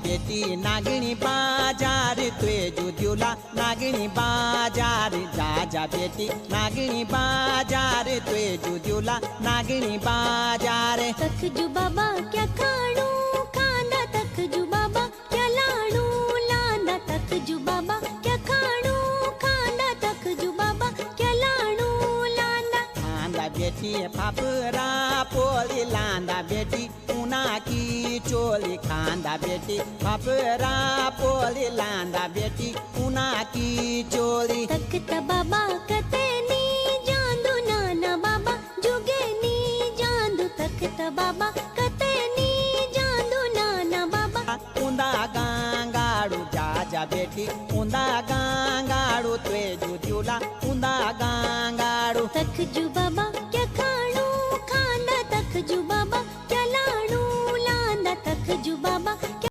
बेटी नागिणी बाजार तुए जुद्युला नागिणी बाजार जा बेटी नागिणी बाजार तुए जुद्युला नागिणी बाजार। तखजू बाबा क्या खाणू खांदा तखजू बाबा क्या लाणू लांदा तखजू बाबा क्या खाणू खांदा तखजू बाबा क्या लाणू लांदा। खांदा बेटी फाफरा पोली लांदा बेटी उना की चोली खांदा बेटी फाफरा पोली लांदा बेटी उना की चोली। तखता बाबा कतेनी जांदू नाना बाबा जुगेनी जांदू तखता बाबा कतेनी जांदू नाना बाबा। उंदा गांगाड़ू जा बेटी उंदा गांगाड़ू तुए जुद्युला उंदा गांगा